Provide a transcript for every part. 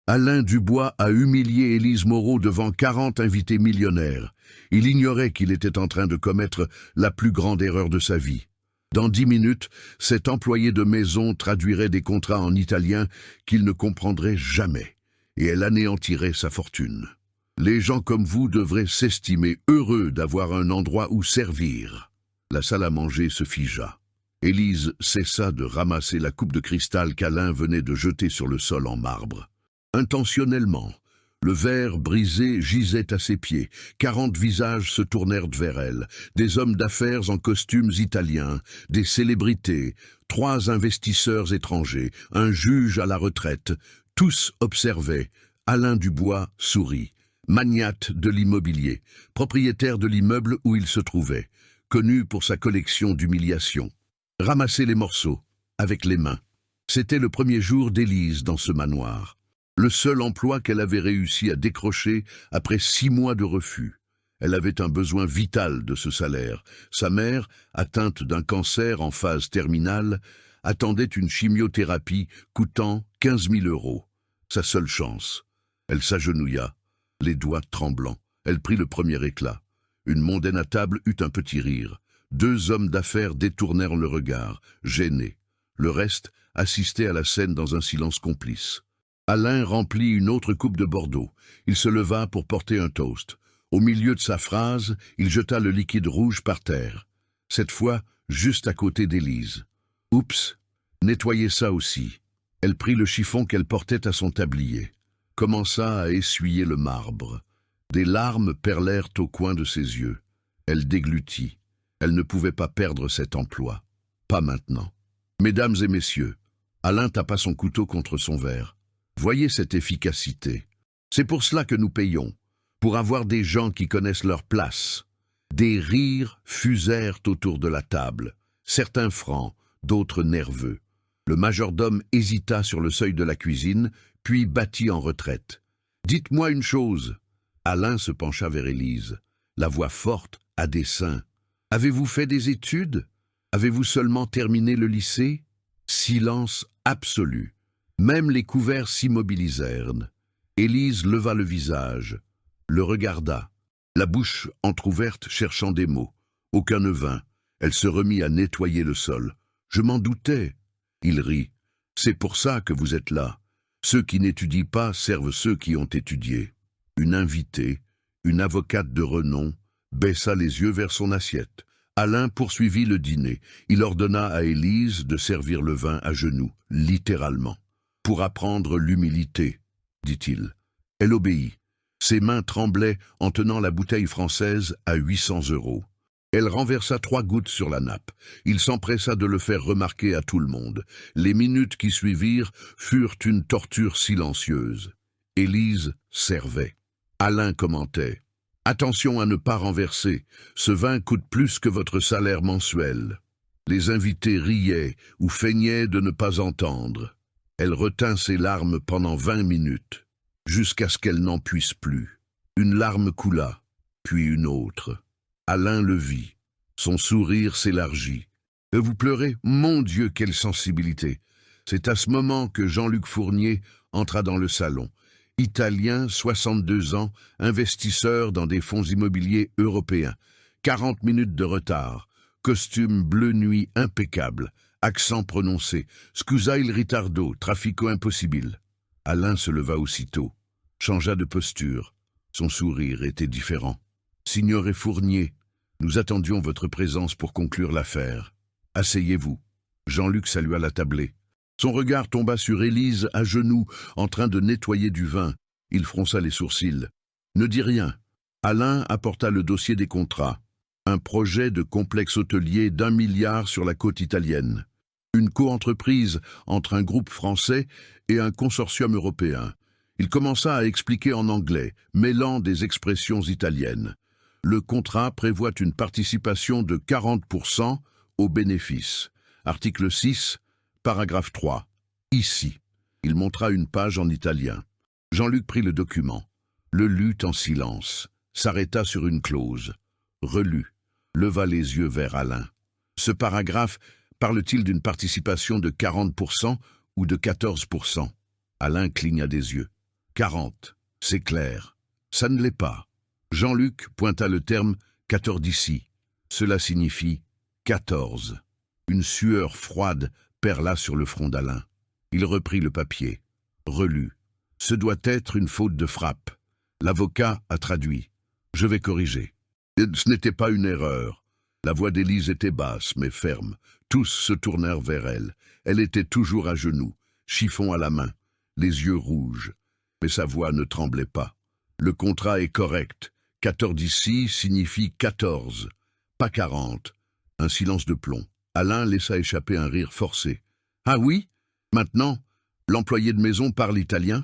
Alain Dubois a humilié Élise Moreau devant 40 invités millionnaires. Il ignorait qu'il était en train de commettre la plus grande erreur de sa vie. Dans 10 minutes, cet employé de maison traduirait des contrats en italien qu'il ne comprendrait jamais, et elle anéantirait sa fortune. Les gens comme vous devraient s'estimer heureux d'avoir un endroit où servir. La salle à manger se figea. Élise cessa de ramasser la coupe de cristal qu'Alain venait de jeter sur le sol en marbre. Intentionnellement, le verre brisé gisait à ses pieds. 40 visages se tournèrent vers elle. Des hommes d'affaires en costumes italiens, des célébrités, 3 investisseurs étrangers, un juge à la retraite. Tous observaient. Alain Dubois sourit. Magnate de l'immobilier, propriétaire de l'immeuble où il se trouvait, connu pour sa collection d'humiliations. Ramasser les morceaux, avec les mains. C'était le premier jour d'Élise dans ce manoir. Le seul emploi qu'elle avait réussi à décrocher après 6 mois de refus. Elle avait un besoin vital de ce salaire. Sa mère, atteinte d'un cancer en phase terminale, attendait une chimiothérapie coûtant 15 000 €. Sa seule chance. Elle s'agenouilla, les doigts tremblants. Elle prit le premier éclat. Une mondaine à table eut un petit rire. 2 hommes d'affaires détournèrent le regard, gênés. Le reste assistait à la scène dans un silence complice. Alain remplit une autre coupe de Bordeaux. Il se leva pour porter un toast. Au milieu de sa phrase, il jeta le liquide rouge par terre. Cette fois, juste à côté d'Élise. Oups, nettoyez ça aussi. Elle prit le chiffon qu'elle portait à son tablier. Commença à essuyer le marbre. Des larmes perlèrent au coin de ses yeux. Elle déglutit. Elle ne pouvait pas perdre cet emploi. Pas maintenant. Mesdames et messieurs, Alain tapa son couteau contre son verre. Voyez cette efficacité. C'est pour cela que nous payons, pour avoir des gens qui connaissent leur place. Des rires fusèrent autour de la table, certains francs, d'autres nerveux. Le majordome hésita sur le seuil de la cuisine, puis battit en retraite. « Dites-moi une chose. » Alain se pencha vers Élise, la voix forte, à dessein. « Avez-vous fait des études? Avez-vous seulement terminé le lycée ?» Silence absolu. Même les couverts s'immobilisèrent. Élise leva le visage, le regarda, la bouche entr'ouverte cherchant des mots. Aucun ne vint. Elle se remit à nettoyer le sol. « Je m'en doutais. » Il rit. « C'est pour ça que vous êtes là. Ceux qui n'étudient pas servent ceux qui ont étudié. » Une invitée, une avocate de renom, baissa les yeux vers son assiette. Alain poursuivit le dîner. Il ordonna à Élise de servir le vin à genoux, littéralement. « Pour apprendre l'humilité, » dit-il. Elle obéit. Ses mains tremblaient en tenant la bouteille française à 800 €. Elle renversa 3 gouttes sur la nappe. Il s'empressa de le faire remarquer à tout le monde. Les minutes qui suivirent furent une torture silencieuse. Élise servait. Alain commentait. « Attention à ne pas renverser. Ce vin coûte plus que votre salaire mensuel. » Les invités riaient ou feignaient de ne pas entendre. Elle retint ses larmes pendant 20 minutes, jusqu'à ce qu'elle n'en puisse plus. Une larme coula, puis une autre. Alain le vit. Son sourire s'élargit. « Vous pleurez? Mon Dieu, quelle sensibilité !» C'est à ce moment que Jean-Luc Fournier entra dans le salon. Italien, 62 ans, investisseur dans des fonds immobiliers européens. 40 minutes de retard. Costume bleu nuit impeccable. Accent prononcé. Scusa il ritardo, traffico impossibile. Alain se leva aussitôt. Changea de posture. Son sourire était différent. Signore Fournier, nous attendions votre présence pour conclure l'affaire. Asseyez-vous. Jean-Luc salua la tablée. Son regard tomba sur Élise à genoux, en train de nettoyer du vin. Il fronça les sourcils. Ne dis rien. Alain apporta le dossier des contrats. Un projet de complexe hôtelier d'1 milliard sur la côte italienne. Une coentreprise entre un groupe français et un consortium européen. Il commença à expliquer en anglais, mêlant des expressions italiennes. Le contrat prévoit une participation de 40% au bénéfice. Article 6, paragraphe 3. Ici. Il montra une page en italien. Jean-Luc prit le document, le lut en silence, s'arrêta sur une clause, relut, leva les yeux vers Alain. Ce paragraphe parle-t-il d'une participation de 40% ou de 14%? Alain cligna des yeux. 40. C'est clair. Ça ne l'est pas. Jean-Luc pointa le terme 14 ici. Cela signifie 14. Une sueur froide perla sur le front d'Alain. Il reprit le papier. Relut. Ce doit être une faute de frappe. L'avocat a traduit. Je vais corriger. Ce n'était pas une erreur. La voix d'Élise était basse, mais ferme. Tous se tournèrent vers elle. Elle était toujours à genoux, chiffon à la main, les yeux rouges. Mais sa voix ne tremblait pas. Le contrat est correct. 14 ici signifie 14, pas 40. Un silence de plomb. Alain laissa échapper un rire forcé. Ah oui? Maintenant, l'employé de maison parle italien?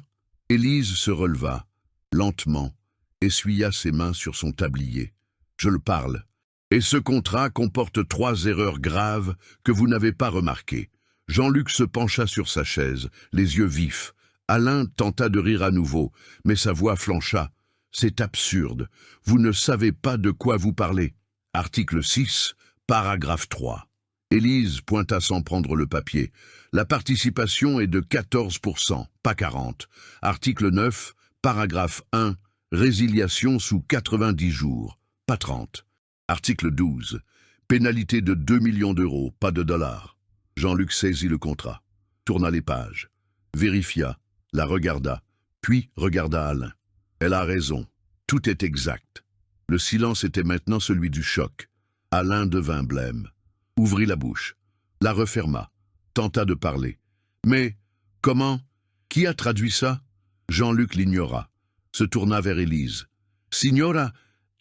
Élise se releva, lentement, essuya ses mains sur son tablier. Je le parle. Et ce contrat comporte 3 erreurs graves que vous n'avez pas remarquées. Jean-Luc se pencha sur sa chaise, les yeux vifs. Alain tenta de rire à nouveau, mais sa voix flancha. C'est absurde. Vous ne savez pas de quoi vous parlez. Article 6, paragraphe 3. Élise pointa sans prendre le papier. La participation est de 14%, pas 40. Article 9, paragraphe 1, résiliation sous 90 jours, pas 30. Article 12, pénalité de 2 millions d'euros, pas de dollars. Jean-Luc saisit le contrat, tourna les pages, vérifia, la regarda, puis regarda Alain. Elle a raison, tout est exact. Le silence était maintenant celui du choc. Alain devint blême, ouvrit la bouche, la referma, tenta de parler. Mais, comment? Qui a traduit ça? Jean-Luc l'ignora, se tourna vers Élise. Signora,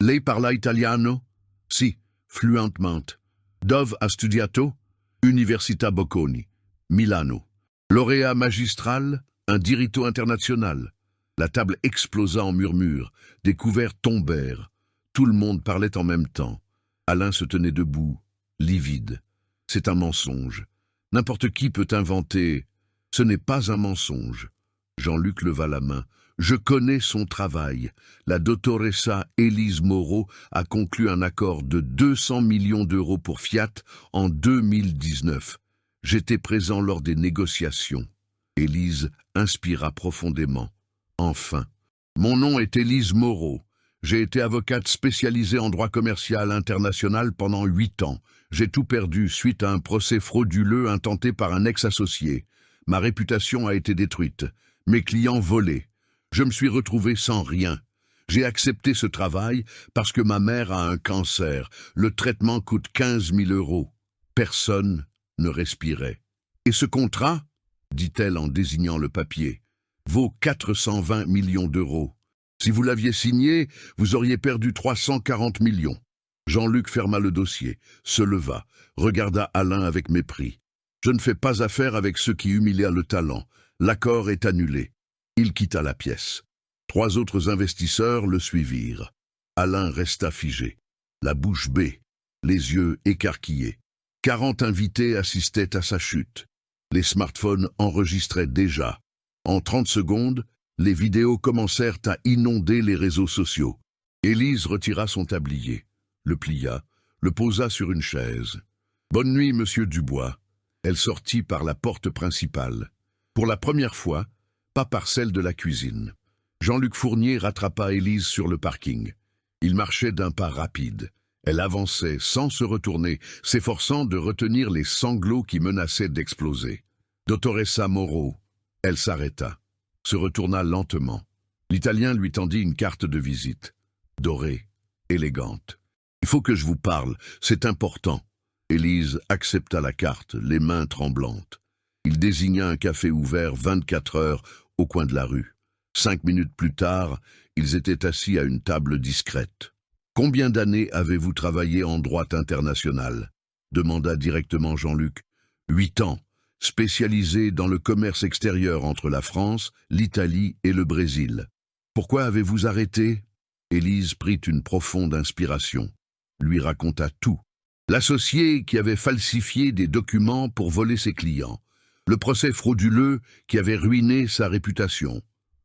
lei parla italiano? Si, fluentement. Dove ha studiato? Università Bocconi, Milano. Lauréat magistral, un diritto international. La table explosa en murmures, des couverts tombèrent. Tout le monde parlait en même temps. Alain se tenait debout, livide. C'est un mensonge. N'importe qui peut inventer. Ce n'est pas un mensonge. Jean-Luc leva la main. Je connais son travail. La dottoressa Élise Moreau a conclu un accord de 200 millions d'euros pour Fiat en 2019. J'étais présent lors des négociations. Élise inspira profondément. Enfin. Mon nom est Élise Moreau. J'ai été avocate spécialisée en droit commercial international pendant 8 ans. J'ai tout perdu suite à un procès frauduleux intenté par un ex-associé. Ma réputation a été détruite. Mes clients volés. Je me suis retrouvé sans rien. J'ai accepté ce travail parce que ma mère a un cancer. Le traitement coûte 15 000 euros. Personne ne respirait. Et ce contrat, dit-elle en désignant le papier, vaut 420 millions d'euros. Si vous l'aviez signé, vous auriez perdu 340 millions. Jean-Luc ferma le dossier, se leva, regarda Alain avec mépris. Je ne fais pas affaire avec ceux qui humilient le talent. L'accord est annulé. Il quitta la pièce. 3 autres investisseurs le suivirent. Alain resta figé, la bouche bée, les yeux écarquillés. 40 invités assistaient à sa chute. Les smartphones enregistraient déjà. En 30 secondes, les vidéos commencèrent à inonder les réseaux sociaux. Élise retira son tablier, le plia, le posa sur une chaise. « Bonne nuit, monsieur Dubois ». Elle sortit par la porte principale. Pour la première fois, pas par celle de la cuisine. Jean-Luc Fournier rattrapa Élise sur le parking. Il marchait d'un pas rapide. Elle avançait sans se retourner, s'efforçant de retenir les sanglots qui menaçaient d'exploser. Dottoressa Moreau. Elle s'arrêta, se retourna lentement. L'Italien lui tendit une carte de visite, dorée, élégante. « Il faut que je vous parle, c'est important. » Élise accepta la carte, les mains tremblantes. Il désigna un café ouvert 24 heures au coin de la rue. 5 minutes plus tard, ils étaient assis à une table discrète. « Combien d'années avez-vous travaillé en droit international ?» demanda directement Jean-Luc. « 8 ans, spécialisé dans le commerce extérieur entre la France, l'Italie et le Brésil. Pourquoi avez-vous arrêté ?» Élise prit une profonde inspiration, lui raconta tout. L'associé qui avait falsifié des documents pour voler ses clients. Le procès frauduleux qui avait ruiné sa réputation.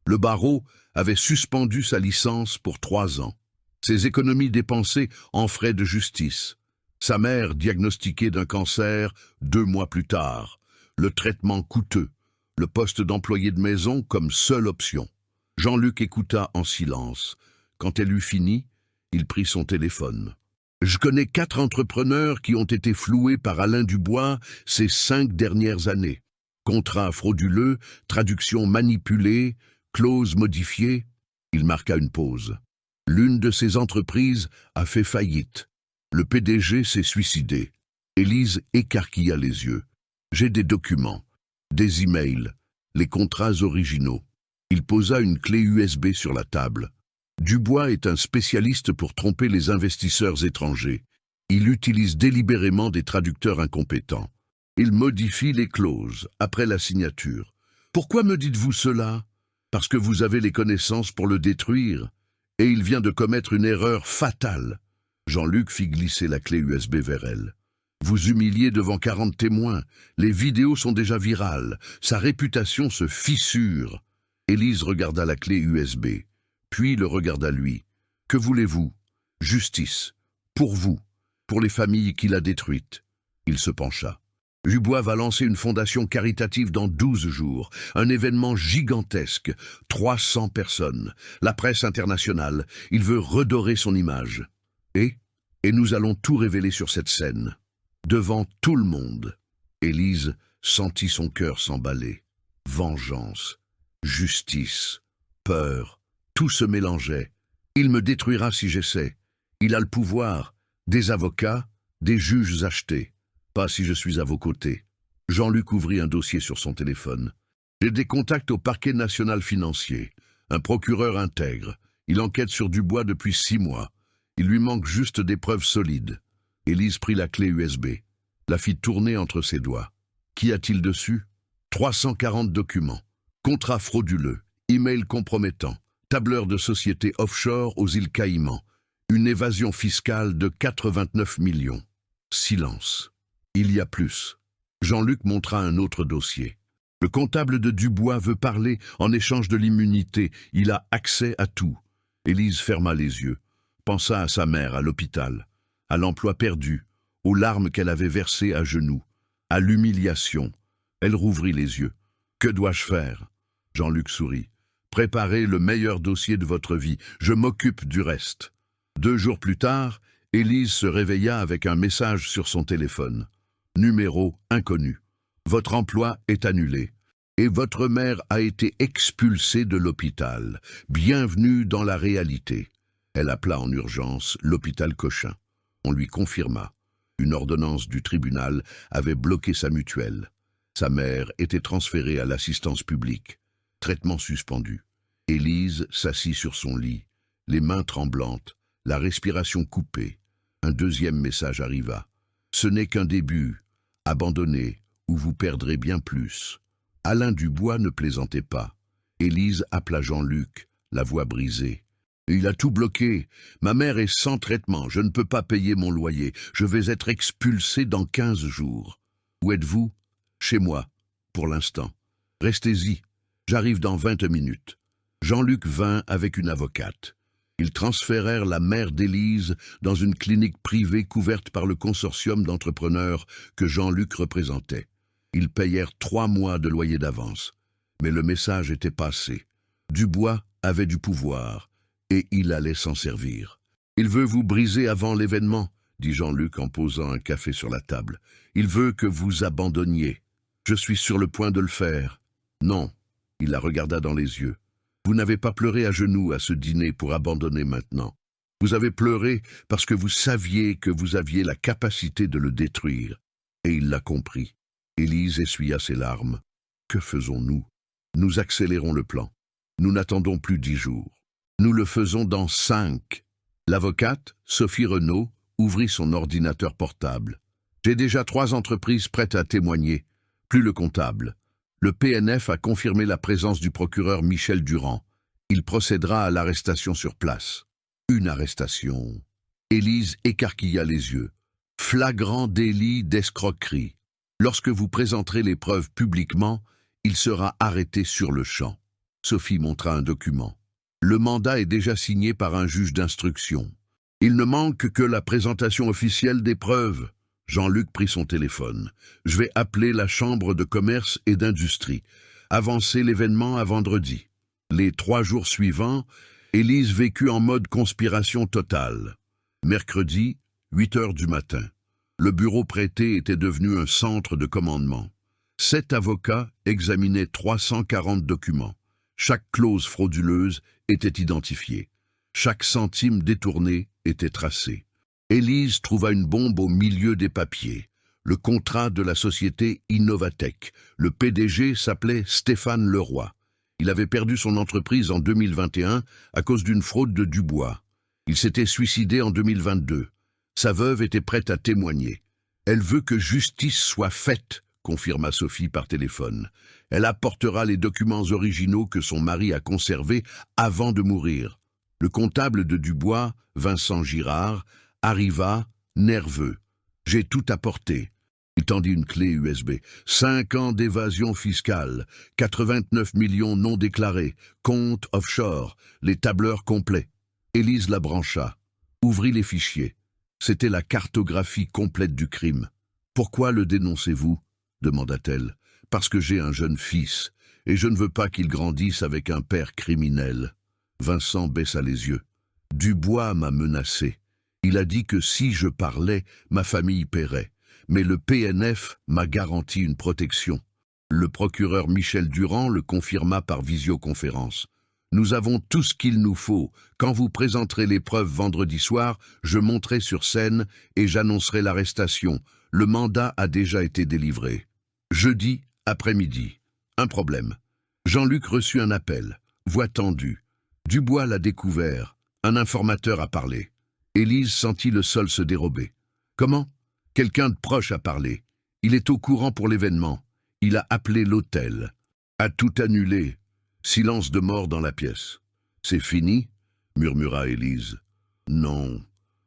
Le barreau avait suspendu sa licence pour 3 ans. Ses économies dépensées en frais de justice. Sa mère diagnostiquée d'un cancer 2 mois plus tard. Le traitement coûteux. Le poste d'employé de maison comme seule option. « Jean-Luc écouta en silence. Quand elle eut fini, il prit son téléphone. « Je connais 4 entrepreneurs qui ont été floués par Alain Dubois ces 5 dernières années. Contrats frauduleux, traductions manipulées, clauses modifiées. » Il marqua une pause. L'une de ces entreprises a fait faillite. Le PDG s'est suicidé. Élise écarquilla les yeux. « J'ai des documents, des emails, les contrats originaux. » Il posa une clé USB sur la table. Dubois est un spécialiste pour tromper les investisseurs étrangers. Il utilise délibérément des traducteurs incompétents. Il modifie les clauses après la signature. Pourquoi me dites-vous cela? Parce que vous avez les connaissances pour le détruire. Et il vient de commettre une erreur fatale. Jean-Luc fit glisser la clé USB vers elle. Vous humiliez devant 40 témoins. Les vidéos sont déjà virales. Sa réputation se fissure. Élise regarda la clé USB, puis le regarda lui. Que voulez-vous? Justice. Pour vous. Pour les familles qu'il a détruites. Il se pencha. Dubois va lancer une fondation caritative dans 12 jours. Un événement gigantesque. 300 personnes. La presse internationale. Il veut redorer son image. Et nous allons tout révéler sur cette scène. Devant tout le monde. Élise sentit son cœur s'emballer. Vengeance. Justice, peur, tout se mélangeait. Il me détruira si j'essaie. Il a le pouvoir, des avocats, des juges achetés. Pas si je suis à vos côtés. Jean-Luc ouvrit un dossier sur son téléphone. J'ai des contacts au parquet national financier. Un procureur intègre. Il enquête sur Dubois depuis 6 mois. Il lui manque juste des preuves solides. Élise prit la clé USB. La fit tourner entre ses doigts. Qu'y a-t-il dessus? 340 documents. Contrats frauduleux, emails compromettants, tableur de société offshore aux îles Caïmans, une évasion fiscale de 89 millions. Silence. Il y a plus. Jean-Luc montra un autre dossier. Le comptable de Dubois veut parler en échange de l'immunité. Il a accès à tout. Élise ferma les yeux, pensa à sa mère à l'hôpital, à l'emploi perdu, aux larmes qu'elle avait versées à genoux, à l'humiliation. Elle rouvrit les yeux. Que dois-je faire? Jean-Luc sourit. Préparez le meilleur dossier de votre vie. Je m'occupe du reste. 2 jours plus tard, Élise se réveilla avec un message sur son téléphone. Numéro inconnu. Votre emploi est annulé. Et votre mère a été expulsée de l'hôpital. Bienvenue dans la réalité. Elle appela en urgence l'hôpital Cochin. On lui confirma. Une ordonnance du tribunal avait bloqué sa mutuelle. Sa mère était transférée à l'assistance publique. Traitement suspendu. Élise s'assit sur son lit, les mains tremblantes, la respiration coupée. Un deuxième message arriva. Ce n'est qu'un début. Abandonnez, ou vous perdrez bien plus. Alain Dubois ne plaisantait pas. Élise appela Jean-Luc, la voix brisée. Il a tout bloqué. Ma mère est sans traitement. Je ne peux pas payer mon loyer. Je vais être expulsé dans 15 jours. Où êtes-vous? Chez moi, pour l'instant. Restez-y. J'arrive dans 20 minutes. Jean-Luc vint avec une avocate. Ils transférèrent la mère d'Élise dans une clinique privée couverte par le consortium d'entrepreneurs que Jean-Luc représentait. Ils payèrent 3 mois de loyer d'avance. Mais le message était passé. Dubois avait du pouvoir, et il allait s'en servir. « Il veut vous briser avant l'événement, » dit Jean-Luc en posant un café sur la table. « Il veut que vous abandonniez. Je suis sur le point de le faire. » Non. Il la regarda dans les yeux. Vous n'avez pas pleuré à genoux à ce dîner pour abandonner maintenant. Vous avez pleuré parce que vous saviez que vous aviez la capacité de le détruire. Et il l'a compris. Élise essuya ses larmes. Que faisons-nous? Nous accélérons le plan. Nous n'attendons plus 10 jours. Nous le faisons dans 5. L'avocate, Sophie Renaud, ouvrit son ordinateur portable. J'ai déjà 3 entreprises prêtes à témoigner, plus le comptable. Le PNF a confirmé la présence du procureur Michel Durand. Il procédera à l'arrestation sur place. Une arrestation. Élise écarquilla les yeux. Flagrant délit d'escroquerie. Lorsque vous présenterez les preuves publiquement, il sera arrêté sur le champ. Sophie montra un document. Le mandat est déjà signé par un juge d'instruction. Il ne manque que la présentation officielle des preuves. Jean-Luc prit son téléphone. Je vais appeler la chambre de commerce et d'industrie. Avancer l'événement à vendredi. Les 3 jours suivants, Élise vécut en mode conspiration totale. Mercredi, 8 heures du matin. Le bureau prêté était devenu un centre de commandement. 7 avocats examinaient 340 documents. Chaque clause frauduleuse était identifiée. Chaque centime détourné était tracé. Élise trouva une bombe au milieu des papiers. Le contrat de la société Innovatech. Le PDG s'appelait Stéphane Leroy. Il avait perdu son entreprise en 2021 à cause d'une fraude de Dubois. Il s'était suicidé en 2022. Sa veuve était prête à témoigner. « Elle veut que justice soit faite », confirma Sophie par téléphone. Elle apportera les documents originaux que son mari a conservés avant de mourir. Le comptable de Dubois, Vincent Girard, arriva, nerveux. « J'ai tout apporté. » Il tendit une clé USB. 5 ans d'évasion fiscale, 89 millions non déclarés, compte offshore, les tableurs complets. Élise la brancha, ouvrit les fichiers. C'était la cartographie complète du crime. « Pourquoi le dénoncez-vous » demanda-t-elle. « Parce que j'ai un jeune fils, et je ne veux pas qu'il grandisse avec un père criminel. » Vincent baissa les yeux. « Dubois m'a menacé. Il a dit que si je parlais, ma famille paierait. Mais le PNF m'a garanti une protection. » Le procureur Michel Durand le confirma par visioconférence. « Nous avons tout ce qu'il nous faut. Quand vous présenterez les preuves vendredi soir, je monterai sur scène et j'annoncerai l'arrestation. Le mandat a déjà été délivré. » Jeudi, après-midi. Un problème. Jean-Luc reçut un appel. Voix tendue. Dubois l'a découvert. Un informateur a parlé. Élise sentit le sol se dérober. « Comment ?» Quelqu'un de proche a parlé. Il est au courant pour l'événement. Il a appelé l'hôtel. A tout annulé. Silence de mort dans la pièce. « C'est fini ?» murmura Élise. « Non. »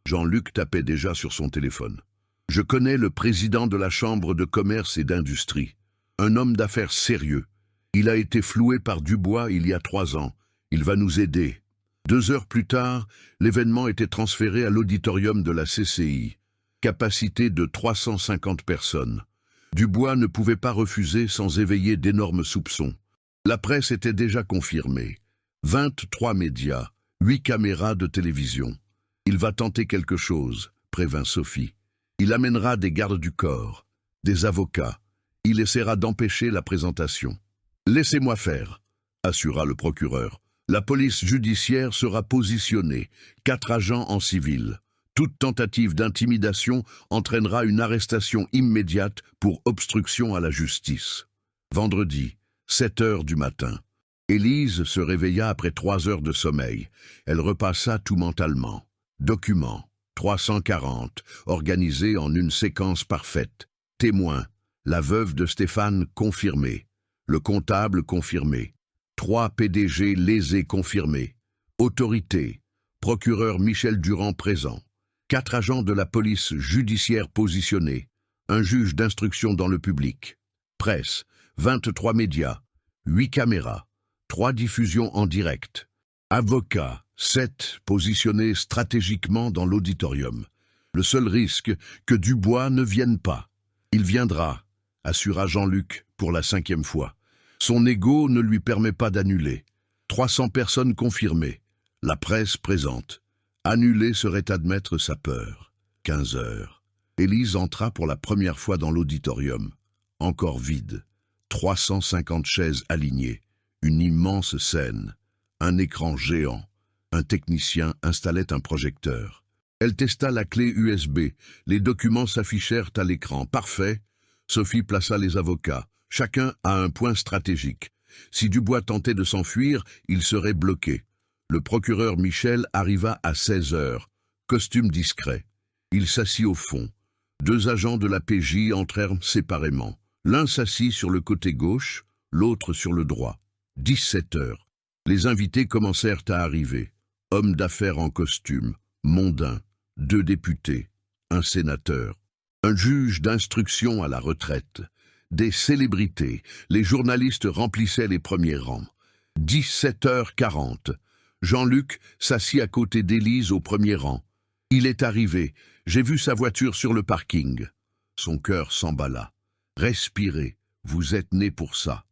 Jean-Luc tapait déjà sur son téléphone. « Je connais le président de la Chambre de commerce et d'industrie. Un homme d'affaires sérieux. Il a été floué par Dubois il y a 3 ans. Il va nous aider. » 2 heures plus tard, l'événement était transféré à l'auditorium de la CCI. Capacité de 350 personnes. Dubois ne pouvait pas refuser sans éveiller d'énormes soupçons. La presse était déjà confirmée. 23 médias, 8 caméras de télévision. Il va tenter quelque chose, prévint Sophie. Il amènera des gardes du corps, des avocats. Il essaiera d'empêcher la présentation. « Laissez-moi faire », assura le procureur. La police judiciaire sera positionnée, 4 agents en civil. Toute tentative d'intimidation entraînera une arrestation immédiate pour obstruction à la justice. Vendredi, 7 heures du matin. Élise se réveilla après 3 heures de sommeil. Elle repassa tout mentalement. Documents, 340, organisés en une séquence parfaite. Témoins, la veuve de Stéphane confirmée. Le comptable confirmé. 3 PDG lésés confirmés. Autorité, procureur Michel Durand présent. 4 agents de la police judiciaire positionnés, un juge d'instruction dans le public. Presse, 23 médias, 8 caméras, 3 diffusions en direct. Avocats, 7 positionnés stratégiquement dans l'auditorium. Le seul risque, que Dubois ne vienne pas. Il viendra, assura Jean-Luc pour la 5e fois. Son ego ne lui permet pas d'annuler. 300 personnes confirmées. La presse présente. Annuler serait admettre sa peur. 15 heures. Élise entra pour la première fois dans l'auditorium. Encore vide. 350 chaises alignées. Une immense scène. Un écran géant. Un technicien installait un projecteur. Elle testa la clé USB. Les documents s'affichèrent à l'écran. Parfait. Sophie plaça les avocats. Chacun à un point stratégique. Si Dubois tentait de s'enfuir, il serait bloqué. Le procureur Michel arriva à 16 heures. Costume discret. Il s'assit au fond. 2 agents de la PJ entrèrent séparément. L'un s'assit sur le côté gauche, l'autre sur le droit. 17 heures. Les invités commencèrent à arriver. Hommes d'affaires en costume, mondains, 2 députés, un sénateur, un juge d'instruction à la retraite, des célébrités. Les journalistes remplissaient les premiers rangs. 17h40. Jean-Luc s'assit à côté d'Élise au premier rang. « Il est arrivé. J'ai vu sa voiture sur le parking. » Son cœur s'emballa. « Respirez. Vous êtes né pour ça. »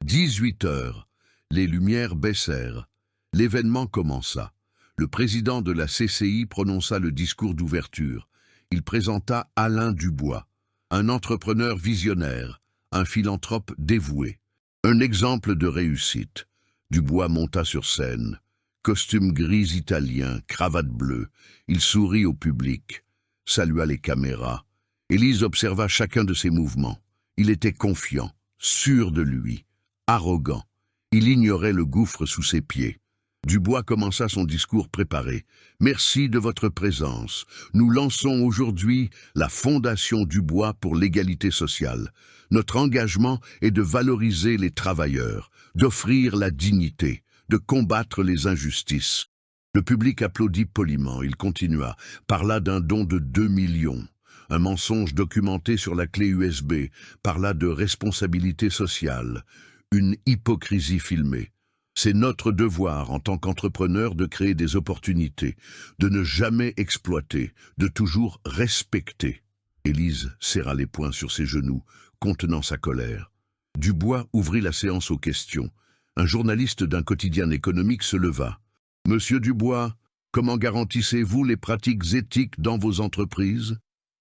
18 heures. Les lumières baissèrent. L'événement commença. Le président de la CCI prononça le discours d'ouverture. Il présenta Alain Dubois, un entrepreneur visionnaire, un philanthrope dévoué. Un exemple de réussite. Dubois monta sur scène. Costume gris italien, cravate bleue. Il sourit au public, salua les caméras. Élise observa chacun de ses mouvements. Il était confiant, sûr de lui, arrogant. Il ignorait le gouffre sous ses pieds. Dubois commença son discours préparé. « Merci de votre présence. Nous lançons aujourd'hui la Fondation Dubois pour l'égalité sociale. Notre engagement est de valoriser les travailleurs, d'offrir la dignité, de combattre les injustices. » Le public applaudit poliment. Il continua, parla d'un don de 2 millions. Un mensonge documenté sur la clé USB, parla de responsabilité sociale. Une hypocrisie filmée. C'est notre devoir en tant qu'entrepreneur de créer des opportunités, de ne jamais exploiter, de toujours respecter. Élise serra les poings sur ses genoux, contenant sa colère. Dubois ouvrit la séance aux questions. Un journaliste d'un quotidien économique se leva. « Monsieur Dubois, comment garantissez-vous les pratiques éthiques dans vos entreprises ?»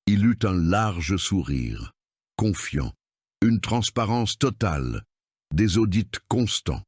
Il eut un large sourire, confiant, une transparence totale, des audits constants.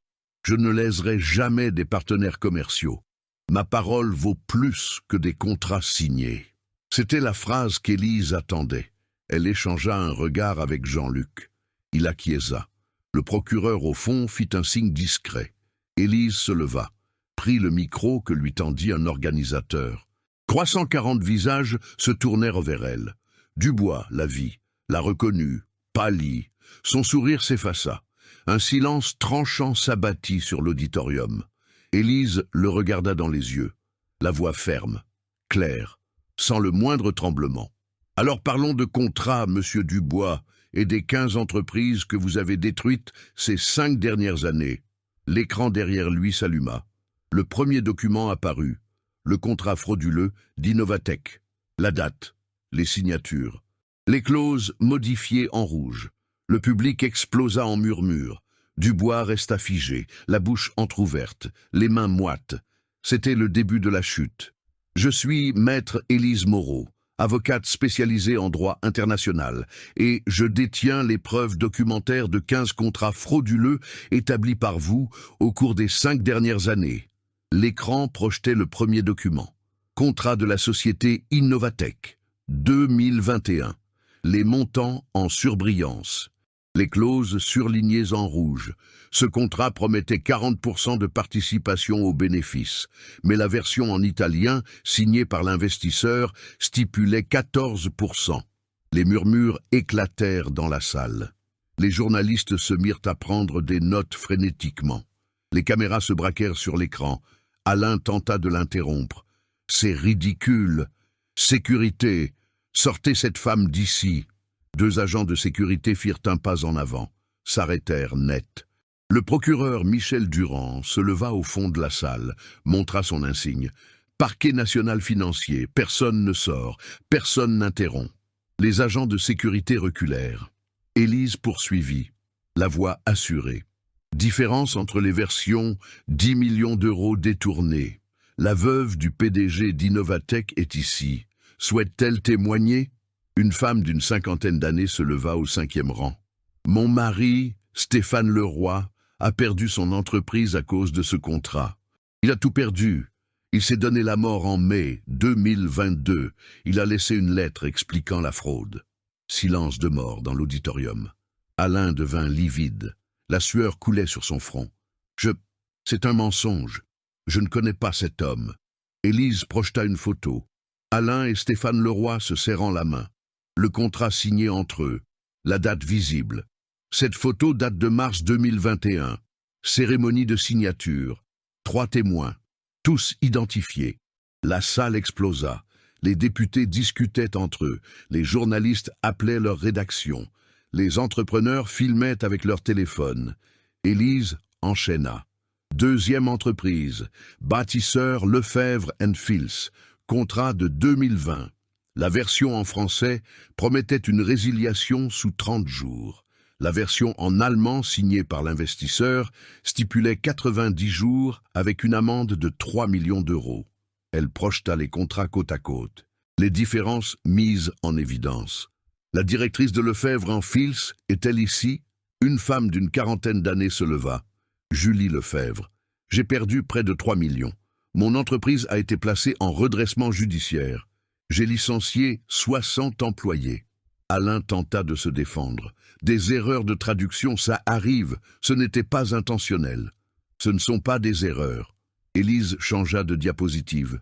Je ne léserai jamais des partenaires commerciaux. Ma parole vaut plus que des contrats signés. C'était la phrase qu'Élise attendait. Elle échangea un regard avec Jean-Luc. Il acquiesça. Le procureur au fond fit un signe discret. Élise se leva, prit le micro que lui tendit un organisateur. 340 visages se tournèrent vers elle. Dubois la vit, la reconnut, pâlit. Son sourire s'effaça. Un silence tranchant s'abattit sur l'auditorium. Élise le regarda dans les yeux. La voix ferme, claire, sans le moindre tremblement. « Alors parlons de contrat, monsieur Dubois, et des 15 entreprises que vous avez détruites ces 5 dernières années. » L'écran derrière lui s'alluma. Le premier document apparut. Le contrat frauduleux d'Innovatech. La date, les signatures. Les clauses modifiées en rouge. Le public explosa en murmures. Dubois resta figé, la bouche entr'ouverte, les mains moites. C'était le début de la chute. « Je suis maître Élise Moreau, avocate spécialisée en droit international, et je détiens les preuves documentaires de 15 contrats frauduleux établis par vous au cours des 5 dernières années. » L'écran projetait le premier document. Contrat de la société Innovatech, 2021. Les montants en surbrillance. Les clauses surlignées en rouge. Ce contrat promettait 40% de participation aux bénéfices, mais la version en italien, signée par l'investisseur, stipulait 14%. Les murmures éclatèrent dans la salle. Les journalistes se mirent à prendre des notes frénétiquement. Les caméras se braquèrent sur l'écran. Alain tenta de l'interrompre. « C'est ridicule. Sécurité. Sortez cette femme d'ici. » 2 agents de sécurité firent un pas en avant, s'arrêtèrent net. Le procureur Michel Durand se leva au fond de la salle, montra son insigne. Parquet national financier, personne ne sort, personne n'interrompt. Les agents de sécurité reculèrent. Élise poursuivit, la voix assurée. Différence entre les versions 10 millions d'euros détournés. La veuve du PDG d'Innovatech est ici. Souhaite-t-elle témoigner ? Une femme d'une 50aine d'années se leva au 5e rang. Mon mari, Stéphane Leroy, a perdu son entreprise à cause de ce contrat. Il a tout perdu. Il s'est donné la mort en mai 2022. Il a laissé une lettre expliquant la fraude. Silence de mort dans l'auditorium. Alain devint livide. La sueur coulait sur son front. C'est un mensonge. Je ne connais pas cet homme. Élise projeta une photo. Alain et Stéphane Leroy se serrant la main. Le contrat signé entre eux. La date visible. Cette photo date de mars 2021. Cérémonie de signature. 3 témoins. Tous identifiés. La salle explosa. Les députés discutaient entre eux. Les journalistes appelaient leur rédaction. Les entrepreneurs filmaient avec leur téléphone. Élise enchaîna. 2e entreprise. Bâtisseur Lefebvre & Fils. Contrat de 2020. La version en français promettait une résiliation sous 30 jours. La version en allemand signée par l'investisseur stipulait 90 jours avec une amende de 3 millions d'euros. Elle projeta les contrats côte à côte. Les différences mises en évidence. La directrice de Lefebvre en Fils est-elle ici? Une femme d'une quarantaine d'années se leva. Julie Lefebvre. J'ai perdu près de 3 millions. Mon entreprise a été placée en redressement judiciaire. J'ai licencié 60 employés. Alain tenta de se défendre. Des erreurs de traduction, ça arrive. Ce n'était pas intentionnel. Ce ne sont pas des erreurs. Élise changea de diapositive.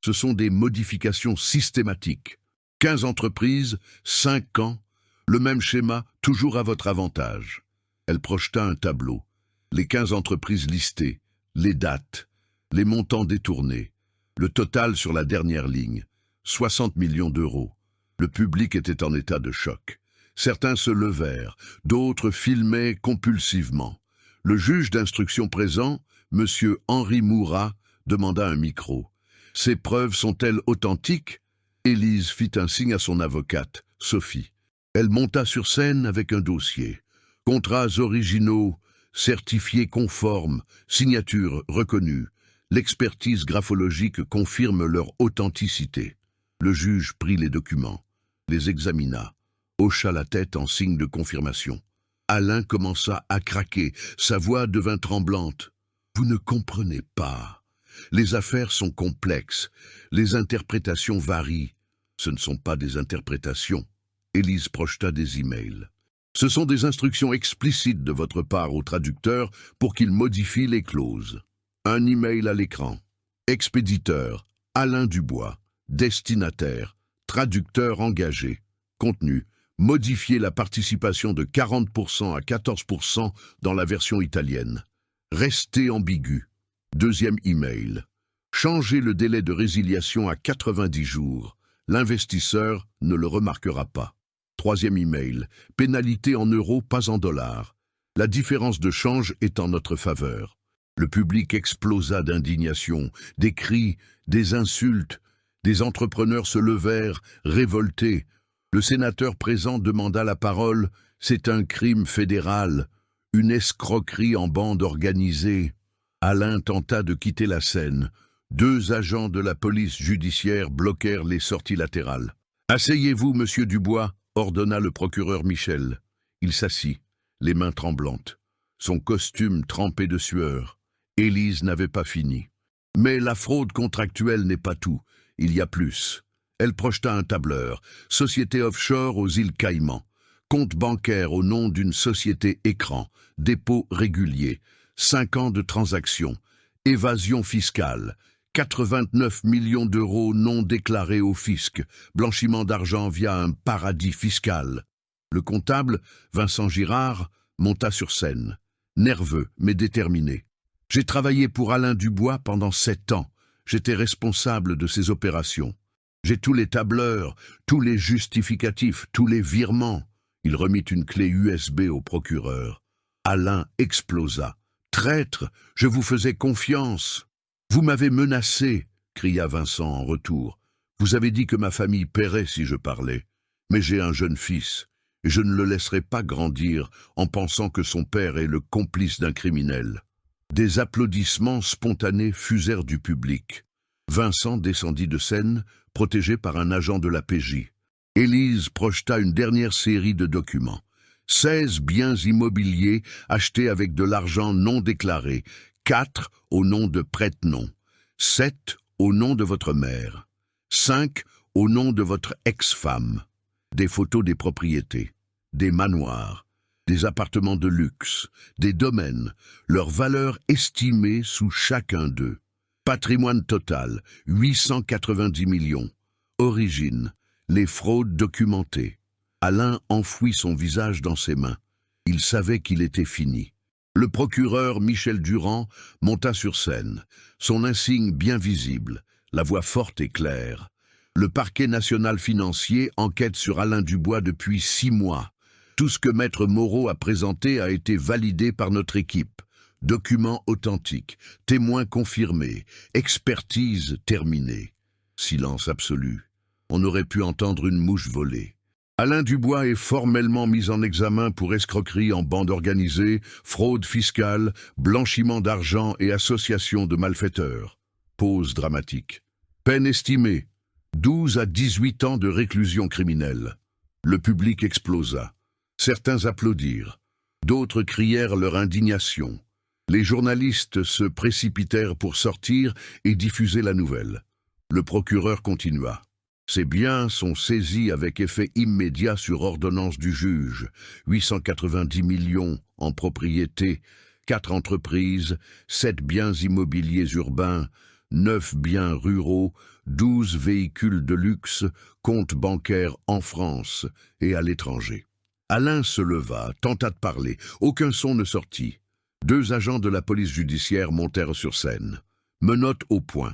Ce sont des modifications systématiques. 15 entreprises, 5 ans, le même schéma, toujours à votre avantage. Elle projeta un tableau. Les 15 entreprises listées, les dates, les montants détournés, le total sur la dernière ligne, 60 millions d'euros. Le public était en état de choc. Certains se levèrent, d'autres filmaient compulsivement. Le juge d'instruction présent, M. Henri Mourat, demanda un micro. « Ces preuves sont-elles authentiques ?» Élise fit un signe à son avocate, Sophie. Elle monta sur scène avec un dossier. Contrats originaux, certifiés conformes, signatures reconnues. L'expertise graphologique confirme leur authenticité. Le juge prit les documents, les examina, hocha la tête en signe de confirmation. Alain commença à craquer, sa voix devint tremblante. « Vous ne comprenez pas. Les affaires sont complexes, les interprétations varient. Ce ne sont pas des interprétations. » Élise projeta des emails. « Ce sont des instructions explicites de votre part au traducteur pour qu'il modifie les clauses. » Un email à l'écran. Expéditeur, Alain Dubois. Destinataire, traducteur engagé. Contenu, modifier la participation de 40% à 14% dans la version italienne. Rester ambigu. Deuxième email. Changer le délai de résiliation à 90 jours. L'investisseur ne le remarquera pas. Troisième email. Pénalité en euros, pas en dollars. La différence de change est en notre faveur. Le public explosa d'indignation, des cris, des insultes. Des entrepreneurs se levèrent, révoltés. Le sénateur présent demanda la parole. C'est un crime fédéral, une escroquerie en bande organisée. Alain tenta de quitter la scène. 2 agents de la police judiciaire bloquèrent les sorties latérales. « Asseyez-vous, monsieur Dubois », ordonna le procureur Michel. Il s'assit, les mains tremblantes, son costume trempé de sueur. Élise n'avait pas fini. Mais la fraude contractuelle n'est pas tout. Il y a plus. Elle projeta un tableur. Société offshore aux îles Caïmans. Compte bancaire au nom d'une société écran. Dépôt régulier. 5 ans de transactions. Évasion fiscale. 89 millions d'euros non déclarés au fisc. Blanchiment d'argent via un paradis fiscal. Le comptable, Vincent Girard, monta sur scène. Nerveux, mais déterminé. J'ai travaillé pour Alain Dubois pendant 7 ans. J'étais responsable de ces opérations. J'ai tous les tableurs, tous les justificatifs, tous les virements. Il remit une clé USB au procureur. Alain explosa. « Traître, je vous faisais confiance. »« Vous m'avez menacé, » cria Vincent en retour. « Vous avez dit que ma famille paierait si je parlais. Mais j'ai un jeune fils, et je ne le laisserai pas grandir en pensant que son père est le complice d'un criminel. » Des applaudissements spontanés fusèrent du public. Vincent descendit de scène, protégé par un agent de la PJ. Élise projeta une dernière série de documents. 16 biens immobiliers achetés avec de l'argent non déclaré, 4 au nom de prête-nom, 7 au nom de votre mère, 5 au nom de votre ex-femme. Des photos des propriétés, des manoirs, des appartements de luxe, des domaines, leur valeur estimée sous chacun d'eux. Patrimoine total, 890 millions. Origine, les fraudes documentées. Alain enfouit son visage dans ses mains. Il savait qu'il était fini. Le procureur Michel Durand monta sur scène, son insigne bien visible, la voix forte et claire. Le parquet national financier enquête sur Alain Dubois depuis 6 mois. Tout ce que Maître Moreau a présenté a été validé par notre équipe. Documents authentiques, témoins confirmés, expertise terminée. Silence absolu. On aurait pu entendre une mouche voler. Alain Dubois est formellement mis en examen pour escroquerie en bande organisée, fraude fiscale, blanchiment d'argent et association de malfaiteurs. Pause dramatique. Peine estimée, 12 à 18 ans de réclusion criminelle. Le public explosa. Certains applaudirent. D'autres crièrent leur indignation. Les journalistes se précipitèrent pour sortir et diffuser la nouvelle. Le procureur continua. Ces biens sont saisis avec effet immédiat sur ordonnance du juge. 890 millions en propriété, 4 entreprises, 7 biens immobiliers urbains, 9 biens ruraux, 12 véhicules de luxe, comptes bancaires en France et à l'étranger. Alain se leva, tenta de parler. Aucun son ne sortit. 2 agents de la police judiciaire montèrent sur scène. Menottes au poing.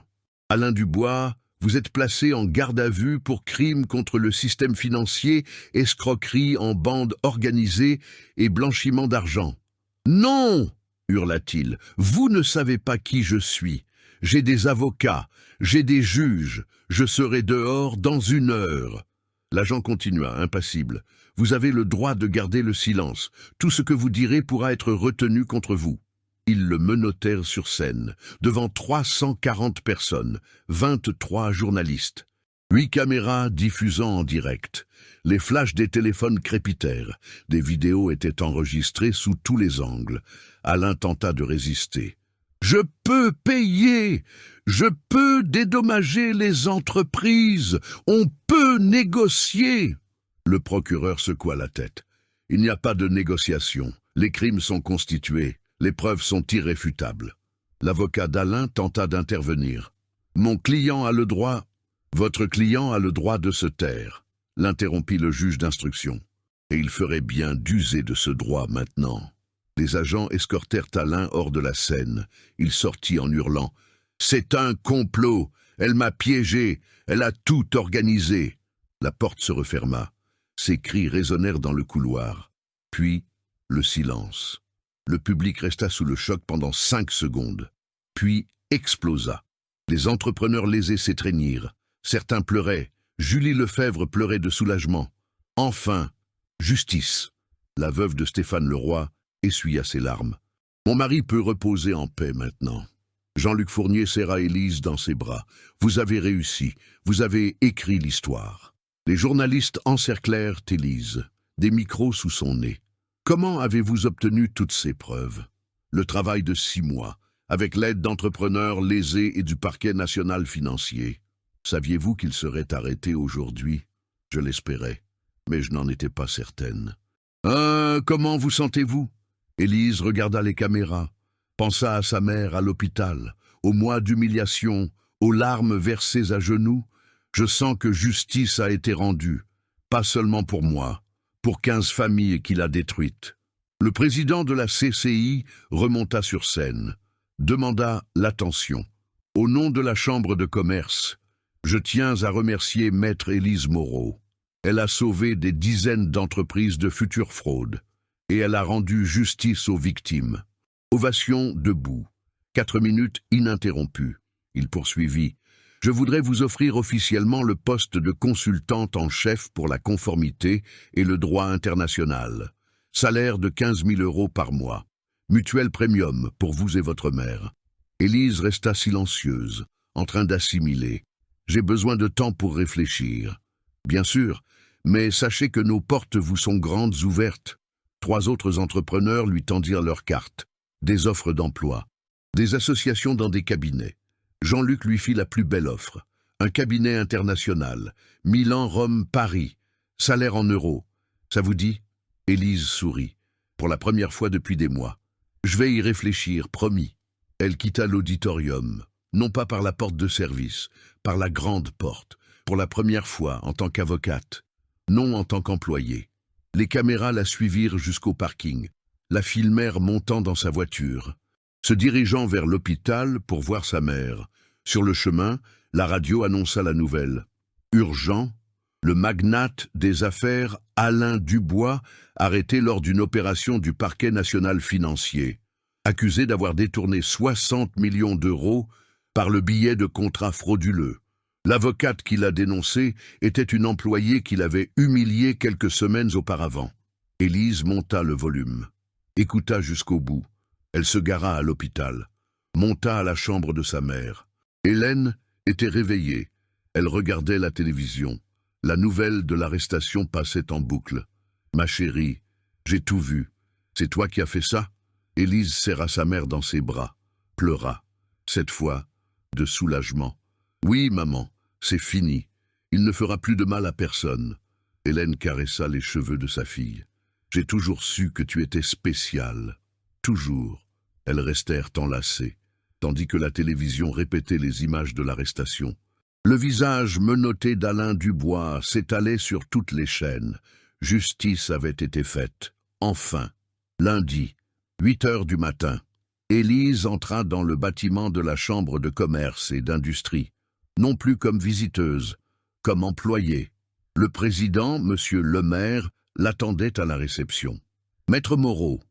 Alain Dubois, vous êtes placé en garde à vue pour crime contre le système financier, escroquerie en bande organisée et blanchiment d'argent. « Non !» hurla-t-il. « Vous ne savez pas qui je suis. J'ai des avocats, j'ai des juges. Je serai dehors dans 1 heure. » L'agent continua, impassible. « Vous avez le droit de garder le silence. Tout ce que vous direz pourra être retenu contre vous. » Ils le menottèrent sur scène, devant 340 personnes, 23 journalistes. 8 caméras diffusant en direct. Les flashs des téléphones crépitèrent. Des vidéos étaient enregistrées sous tous les angles. Alain tenta de résister. « Je peux payer! Je peux dédommager les entreprises! On peut négocier !» Le procureur secoua la tête. « Il n'y a pas de négociation. Les crimes sont constitués. Les preuves sont irréfutables. » L'avocat d'Alain tenta d'intervenir. « Mon client a le droit... » « Votre client a le droit de se taire, » l'interrompit le juge d'instruction. « Et il ferait bien d'user de ce droit maintenant. » Les agents escortèrent Alain hors de la scène. Il sortit en hurlant. « C'est un complot! Elle m'a piégé! Elle a tout organisé !» La porte se referma. Ses cris résonnèrent dans le couloir. Puis, le silence. Le public resta sous le choc pendant 5 secondes. Puis, explosa. Les entrepreneurs lésés s'étreignirent. Certains pleuraient. Julie Lefebvre pleurait de soulagement. Enfin, justice. La veuve de Stéphane Leroy essuya ses larmes. Mon mari peut reposer en paix maintenant. Jean-Luc Fournier serra Élise dans ses bras. Vous avez réussi. Vous avez écrit l'histoire. Les journalistes encerclèrent Élise, des micros sous son nez. Comment avez-vous obtenu toutes ces preuves? Le travail de 6 mois, avec l'aide d'entrepreneurs lésés et du parquet national financier. Saviez-vous qu'il serait arrêté aujourd'hui? Je l'espérais, mais je n'en étais pas certaine. Comment vous sentez-vous? Élise regarda les caméras, pensa à sa mère à l'hôpital, aux mois d'humiliation, aux larmes versées à genoux. Je sens que justice a été rendue, pas seulement pour moi, pour 15 familles qu'il a détruites. Le président de la CCI remonta sur scène, demanda l'attention. Au nom de la Chambre de commerce, je tiens à remercier Maître Élise Moreau. Elle a sauvé des dizaines d'entreprises de futures fraudes et elle a rendu justice aux victimes. Ovation debout. 4 minutes ininterrompues. Il poursuivit. Je voudrais vous offrir officiellement le poste de consultante en chef pour la conformité et le droit international. Salaire de 15 000 € par mois. Mutuelle premium pour vous et votre mère. Élise resta silencieuse, en train d'assimiler. J'ai besoin de temps pour réfléchir. Bien sûr, mais sachez que nos portes vous sont grandes ouvertes. 3 autres entrepreneurs lui tendirent leurs cartes. Des offres d'emploi. Des associations dans des cabinets. Jean-Luc lui fit la plus belle offre. Un cabinet international. Milan, Rome, Paris. Salaire en euros. Ça vous dit? Élise sourit. Pour la première fois depuis des mois. Je vais y réfléchir, promis. Elle quitta l'auditorium. Non pas par la porte de service, par la grande porte, pour la première fois en tant qu'avocate, non en tant qu'employée. Les caméras la suivirent jusqu'au parking, la filmèrent montant dans sa voiture, se dirigeant vers l'hôpital pour voir sa mère. Sur le chemin, la radio annonça la nouvelle. Urgent, le magnate des affaires Alain Dubois, arrêté lors d'une opération du parquet national financier, accusé d'avoir détourné 60 millions d'euros par le biais de contrats frauduleux. L'avocate qui l'a dénoncé était une employée qui l'avait humiliée quelques semaines auparavant. Élise monta le volume, écouta jusqu'au bout. Elle se gara à l'hôpital, monta à la chambre de sa mère. Hélène était réveillée. Elle regardait la télévision. La nouvelle de l'arrestation passait en boucle. « Ma chérie, j'ai tout vu. C'est toi qui as fait ça ?» Élise serra sa mère dans ses bras, pleura. Cette fois, de soulagement. « Oui, maman, c'est fini. Il ne fera plus de mal à personne. » Hélène caressa les cheveux de sa fille. « J'ai toujours su que tu étais spéciale. Toujours. » Elles restèrent enlacées, tandis que la télévision répétait les images de l'arrestation. Le visage menotté d'Alain Dubois s'étalait sur toutes les chaînes. Justice avait été faite. Enfin, lundi, 8 heures du matin, Élise entra dans le bâtiment de la Chambre de commerce et d'industrie, non plus comme visiteuse, comme employée. Le président, M. Le Maire, l'attendait à la réception. « Maître Moreau,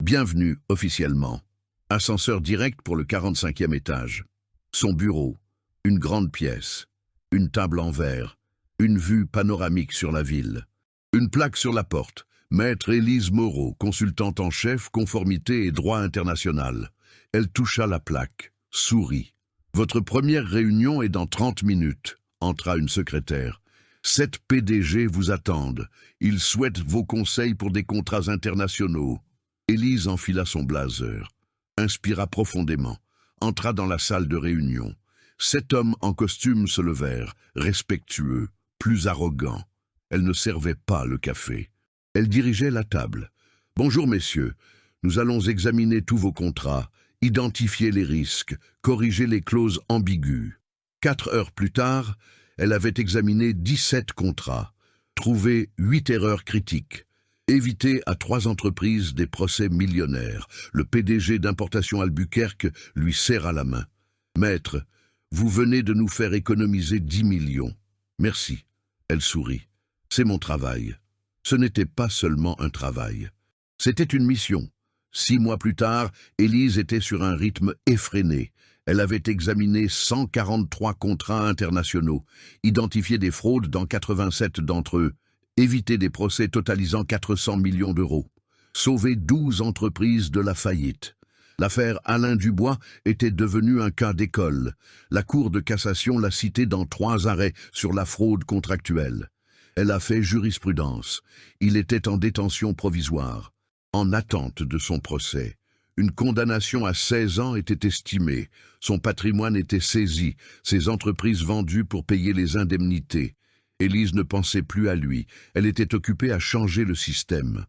bienvenue officiellement. » Ascenseur direct pour le 45e étage. Son bureau, une grande pièce, une table en verre, une vue panoramique sur la ville. Une plaque sur la porte. Maître Élise Moreau, consultante en chef, conformité et droit international. Elle toucha la plaque, sourit. « Votre première réunion est dans 30 minutes, » entra une secrétaire. « 7 PDG vous attendent. Ils souhaitent vos conseils pour des contrats internationaux. » Élise enfila son blazer, inspira profondément, entra dans la salle de réunion. 7 hommes en costume se levèrent, respectueux, plus arrogants. Elle ne servait pas le café. Elle dirigeait la table. « Bonjour messieurs, nous allons examiner tous vos contrats, identifier les risques, corriger les clauses ambiguës. » 4 heures plus tard, elle avait examiné 17 contrats, trouvé 8 erreurs critiques, évité à 3 entreprises des procès millionnaires. Le PDG d'Importation Albuquerque lui serra la main. « Maître, vous venez de nous faire économiser 10 millions. Merci. » Elle sourit. « C'est mon travail. » Ce n'était pas seulement un travail. C'était une mission. 6 mois plus tard, Élise était sur un rythme effréné. Elle avait examiné 143 contrats internationaux, identifié des fraudes dans 87 d'entre eux, évité des procès totalisant 400 millions d'euros, sauvé 12 entreprises de la faillite. L'affaire Alain Dubois était devenue un cas d'école. La Cour de cassation l'a cité dans 3 arrêts sur la fraude contractuelle. Elle a fait jurisprudence. Il était en détention provisoire, en attente de son procès. Une condamnation à 16 ans était estimée. Son patrimoine était saisi, ses entreprises vendues pour payer les indemnités. Élise ne pensait plus à lui. Elle était occupée à changer le système.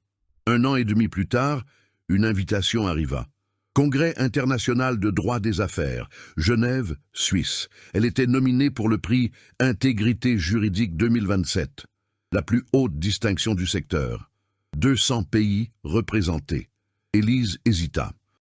1 an et demi plus tard, une invitation arriva. Congrès international de droit des affaires, Genève, Suisse. Elle était nominée pour le prix Intégrité juridique 2027, la plus haute distinction du secteur. 200 pays représentés. Élise hésita.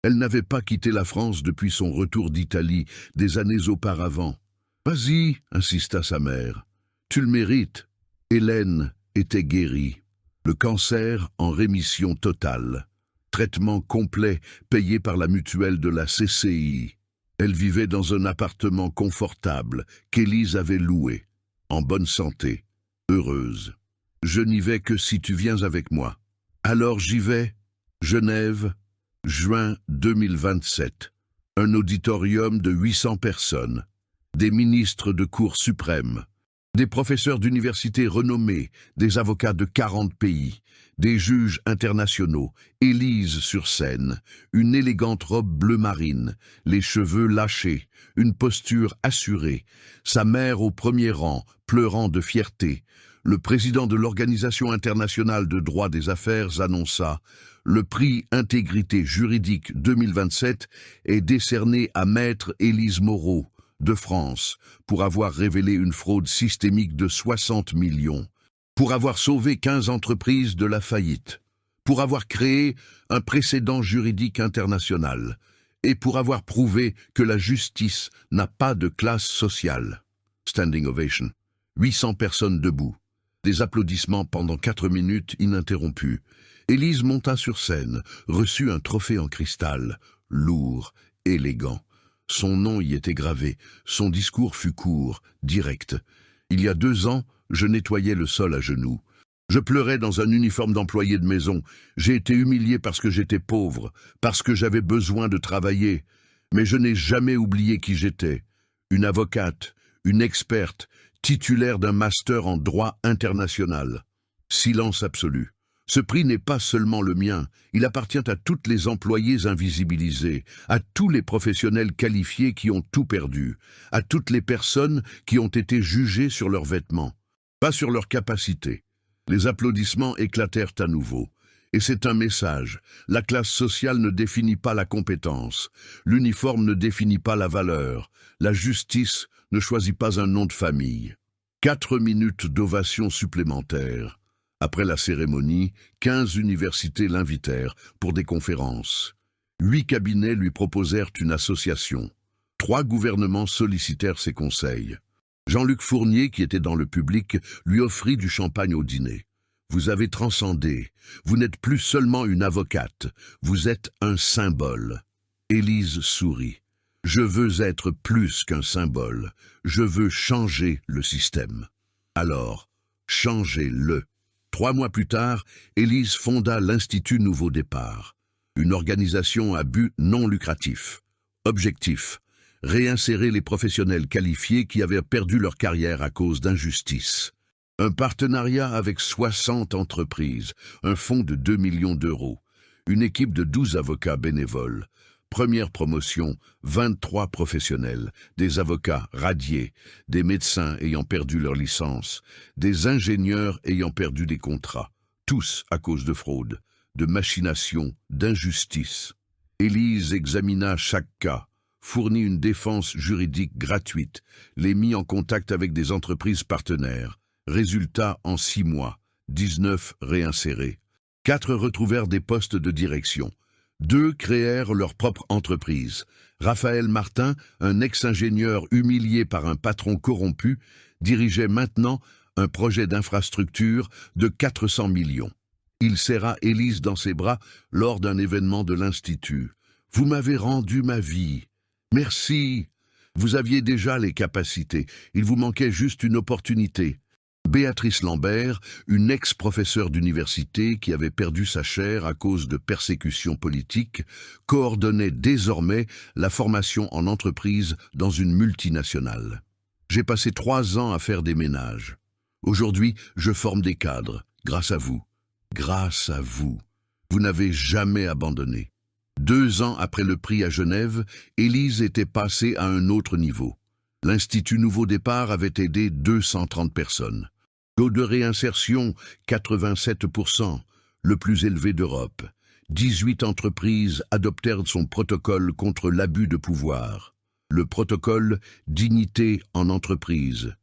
Elle n'avait pas quitté la France depuis son retour d'Italie des années auparavant. « Vas-y, » insista sa mère. « Tu le mérites. » Hélène était guérie. Le cancer en rémission totale. Traitement complet payé par la mutuelle de la CCI. Elle vivait dans un appartement confortable qu'Élise avait loué, en bonne santé, heureuse. « Je n'y vais que si tu viens avec moi. » Alors j'y vais. Genève, juin 2027. Un auditorium de 800 personnes. Des ministres de Cour suprême. Des professeurs d'université renommés, des avocats de 40 pays, des juges internationaux, Élise sur scène, une élégante robe bleu marine, les cheveux lâchés, une posture assurée, sa mère au premier rang, pleurant de fierté. Le président de l'Organisation internationale de droit des affaires annonça « Le prix Intégrité juridique 2027 est décerné à Maître Élise Moreau, de France, pour avoir révélé une fraude systémique de 60 millions, pour avoir sauvé 15 entreprises de la faillite, pour avoir créé un précédent juridique international et pour avoir prouvé que la justice n'a pas de classe sociale. » Standing ovation. 800 personnes debout. Des applaudissements pendant 4 minutes ininterrompus. Élise monta sur scène, reçut un trophée en cristal, lourd, élégant. Son nom y était gravé. Son discours fut court, direct. Il y a 2 ans, je nettoyais le sol à genoux. Je pleurais dans un uniforme d'employé de maison. J'ai été humilié parce que j'étais pauvre, parce que j'avais besoin de travailler. Mais je n'ai jamais oublié qui j'étais. Une avocate, une experte, titulaire d'un master en droit international. Silence absolu. Ce prix n'est pas seulement le mien, il appartient à toutes les employés invisibilisés, à tous les professionnels qualifiés qui ont tout perdu, à toutes les personnes qui ont été jugées sur leurs vêtements, pas sur leurs capacités. Les applaudissements éclatèrent à nouveau. Et c'est un message. La classe sociale ne définit pas la compétence. L'uniforme ne définit pas la valeur. La justice ne choisit pas un nom de famille. 4 minutes d'ovation supplémentaires. Après la cérémonie, 15 universités l'invitèrent pour des conférences. 8 cabinets lui proposèrent une association. 3 gouvernements sollicitèrent ses conseils. Jean-Luc Fournier, qui était dans le public, lui offrit du champagne au dîner. Vous avez transcendé. Vous n'êtes plus seulement une avocate. Vous êtes un symbole. Élise sourit. Je veux être plus qu'un symbole. Je veux changer le système. Alors, changez-le. 3 mois plus tard, Élise fonda l'Institut Nouveau Départ, une organisation à but non lucratif. Objectif: réinsérer les professionnels qualifiés qui avaient perdu leur carrière à cause d'injustice. Un partenariat avec 60 entreprises, un fonds de 2 millions d'euros, une équipe de 12 avocats bénévoles. Première promotion, 23 professionnels, des avocats radiés, des médecins ayant perdu leur licence, des ingénieurs ayant perdu des contrats, tous à cause de fraude, de machination, d'injustice. Élise examina chaque cas, fournit une défense juridique gratuite, les mit en contact avec des entreprises partenaires. Résultat, en 6 mois, 19 réinsérés. 4 retrouvèrent des postes de direction. 2 créèrent leur propre entreprise. Raphaël Martin, un ex-ingénieur humilié par un patron corrompu, dirigeait maintenant un projet d'infrastructure de 400 millions. Il serra Élise dans ses bras lors d'un événement de l'Institut. « Vous m'avez rendu ma vie. Merci. Vous aviez déjà les capacités. Il vous manquait juste une opportunité. » Béatrice Lambert, une ex-professeure d'université qui avait perdu sa chaire à cause de persécutions politiques, coordonnait désormais la formation en entreprise dans une multinationale. J'ai passé 3 ans à faire des ménages. Aujourd'hui, je forme des cadres, grâce à vous. Grâce à vous. Vous n'avez jamais abandonné. 2 ans après le prix à Genève, Élise était passée à un autre niveau. L'Institut Nouveau Départ avait aidé 230 personnes. Taux de réinsertion, 87%, le plus élevé d'Europe. 18 entreprises adoptèrent son protocole contre l'abus de pouvoir. Le protocole Dignité en entreprise.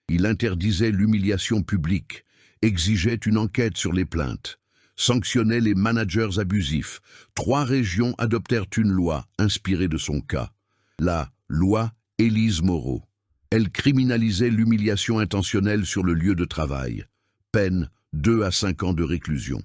Il interdisait l'humiliation publique, exigeait une enquête sur les plaintes, sanctionnait les managers abusifs. 3 régions adoptèrent une loi inspirée de son cas. La loi Élise Moreau. Elle criminalisait l'humiliation intentionnelle sur le lieu de travail. Peine 2 à 5 ans de réclusion.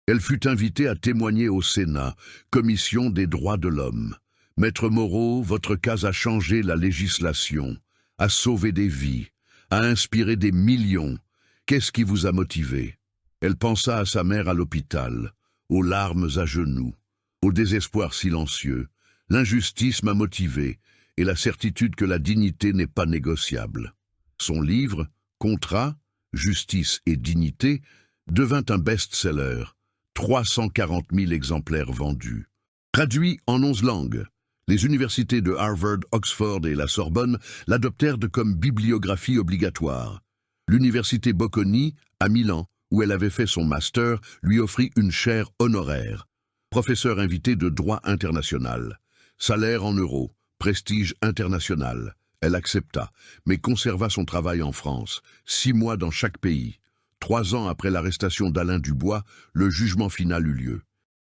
Elle fut invitée à témoigner au Sénat, Commission des droits de l'homme. Maître Moreau, votre cas a changé la législation, a sauvé des vies, a inspiré des millions. Qu'est-ce qui vous a motivé? Elle pensa à sa mère à l'hôpital, aux larmes à genoux, au désespoir silencieux. L'injustice m'a motivé, et la certitude que la dignité n'est pas négociable. Son livre, Contrat, Justice et Dignité, devint un best-seller, 340 000 exemplaires vendus. Traduit en 11 langues, les universités de Harvard, Oxford et la Sorbonne l'adoptèrent comme bibliographie obligatoire. L'université Bocconi, à Milan, où elle avait fait son master, lui offrit une chaire honoraire. Professeur invité de droit international. Salaire en euros. Prestige international. Elle accepta, mais conserva son travail en France, 6 mois dans chaque pays. 3 ans après l'arrestation d'Alain Dubois, le jugement final eut lieu.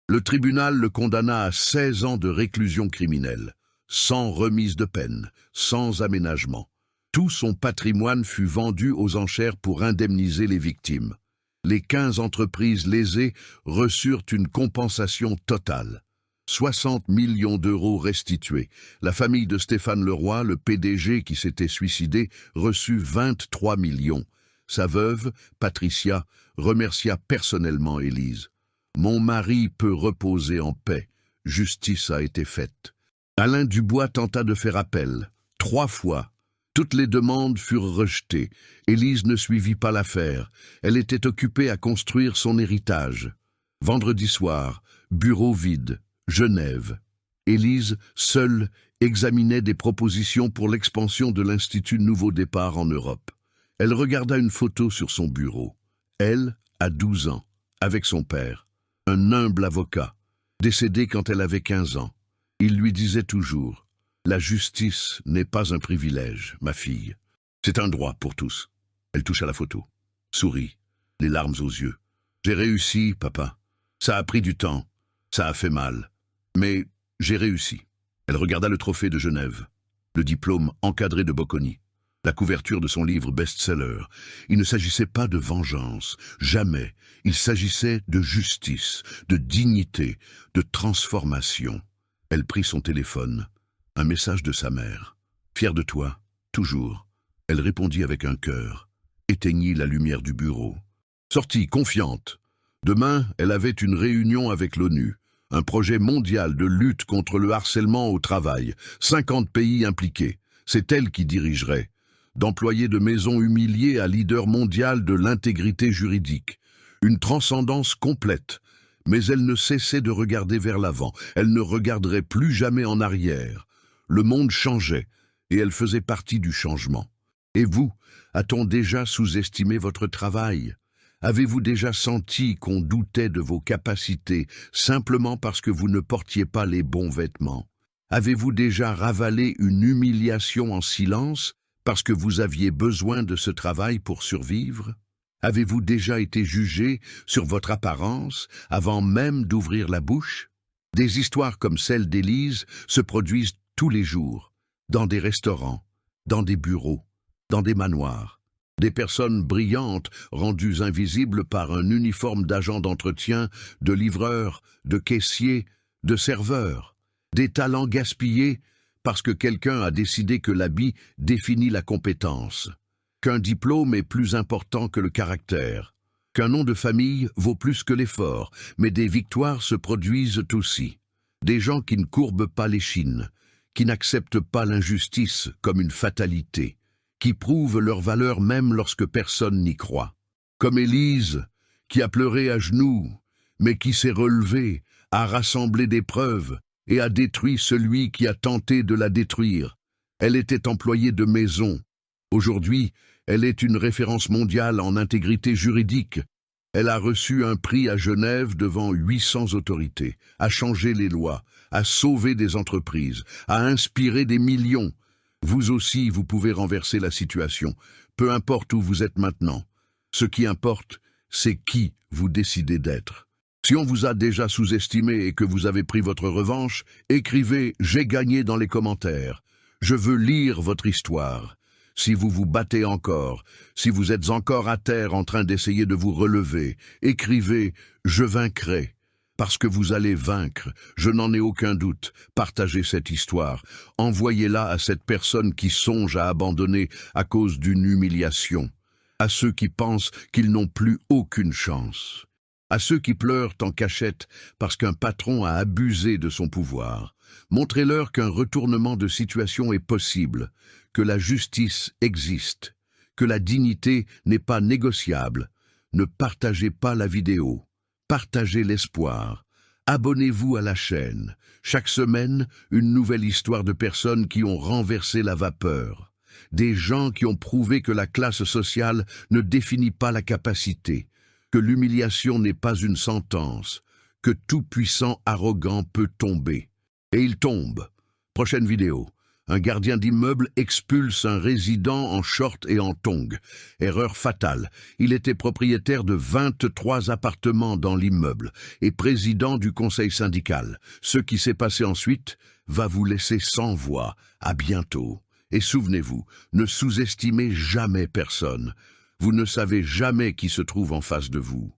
Le tribunal le condamna à 16 ans de réclusion criminelle, sans remise de peine, sans aménagement. Tout son patrimoine fut vendu aux enchères pour indemniser les victimes. Les 15 entreprises lésées reçurent une compensation totale. 60 millions d'euros restitués. La famille de Stéphane Leroy, le PDG qui s'était suicidé, reçut 23 millions. Sa veuve, Patricia, remercia personnellement Élise. « Mon mari peut reposer en paix. Justice a été faite. » Alain Dubois tenta de faire appel. 3 fois. Toutes les demandes furent rejetées. Élise ne suivit pas l'affaire. Elle était occupée à construire son héritage. Vendredi soir, bureau vide, Genève. Élise, seule, examinait des propositions pour l'expansion de l'Institut Nouveau Départ en Europe. Elle regarda une photo sur son bureau. Elle, à 12 ans, avec son père, un humble avocat, décédé quand elle avait 15 ans. Il lui disait toujours « La justice n'est pas un privilège, ma fille. C'est un droit pour tous. » Elle toucha la photo, sourit, les larmes aux yeux. « J'ai réussi, papa. Ça a pris du temps, ça a fait mal. Mais j'ai réussi. » Elle regarda le trophée de Genève, le diplôme encadré de Bocconi, la couverture de son livre best-seller. Il ne s'agissait pas de vengeance, jamais. Il s'agissait de justice, de dignité, de transformation. Elle prit son téléphone. Un message de sa mère. « Fière de toi, toujours. » Elle répondit avec un cœur, éteignit la lumière du bureau. Sortit, confiante. Demain, elle avait une réunion avec l'ONU, un projet mondial de lutte contre le harcèlement au travail, 50 pays impliqués. C'est elle qui dirigerait. D'employé de maison humilié à leader mondial de l'intégrité juridique. Une transcendance complète. Mais elle ne cessait de regarder vers l'avant. Elle ne regarderait plus jamais en arrière. Le monde changeait, et elle faisait partie du changement. Et vous, a-t-on déjà sous-estimé votre travail? Avez-vous déjà senti qu'on doutait de vos capacités simplement parce que vous ne portiez pas les bons vêtements? Avez-vous déjà ravalé une humiliation en silence parce que vous aviez besoin de ce travail pour survivre? Avez-vous déjà été jugé sur votre apparence avant même d'ouvrir la bouche? Des histoires comme celle d'Élise se produisent tous les jours, dans des restaurants, dans des bureaux, dans des manoirs. Des personnes brillantes rendues invisibles par un uniforme d'agent d'entretien, de livreur, de caissier, de serveur. Des talents gaspillés parce que quelqu'un a décidé que l'habit définit la compétence. Qu'un diplôme est plus important que le caractère, qu'un nom de famille vaut plus que l'effort, mais des victoires se produisent aussi. Des gens qui ne courbent pas l'échine, qui n'acceptent pas l'injustice comme une fatalité, qui prouvent leur valeur même lorsque personne n'y croit. Comme Élise, qui a pleuré à genoux, mais qui s'est relevée, a rassemblé des preuves et a détruit celui qui a tenté de la détruire. Elle était employée de maison. Aujourd'hui, elle est une référence mondiale en intégrité juridique. Elle a reçu un prix à Genève devant 800 autorités, a changé les lois, a sauvé des entreprises, a inspiré des millions. Vous aussi, vous pouvez renverser la situation, peu importe où vous êtes maintenant. Ce qui importe, c'est qui vous décidez d'être. Si on vous a déjà sous-estimé et que vous avez pris votre revanche, écrivez « J'ai gagné » dans les commentaires. Je veux lire votre histoire. Si vous vous battez encore, si vous êtes encore à terre en train d'essayer de vous relever, écrivez « Je vaincrai ». Parce que vous allez vaincre, je n'en ai aucun doute. Partagez cette histoire. Envoyez-la à cette personne qui songe à abandonner à cause d'une humiliation. À ceux qui pensent qu'ils n'ont plus aucune chance. À ceux qui pleurent en cachette parce qu'un patron a abusé de son pouvoir. Montrez-leur qu'un retournement de situation est possible, que la justice existe, que la dignité n'est pas négociable. Ne partagez pas la vidéo. Partagez l'espoir. Abonnez-vous à la chaîne. Chaque semaine, une nouvelle histoire de personnes qui ont renversé la vapeur. Des gens qui ont prouvé que la classe sociale ne définit pas la capacité, que l'humiliation n'est pas une sentence, que tout puissant arrogant peut tomber. Et il tombe. Prochaine vidéo. Un gardien d'immeuble expulse un résident en short et en tongs. Erreur fatale. Il était propriétaire de 23 appartements dans l'immeuble et président du conseil syndical. Ce qui s'est passé ensuite va vous laisser sans voix. À bientôt. Et souvenez-vous, ne sous-estimez jamais personne. Vous ne savez jamais qui se trouve en face de vous.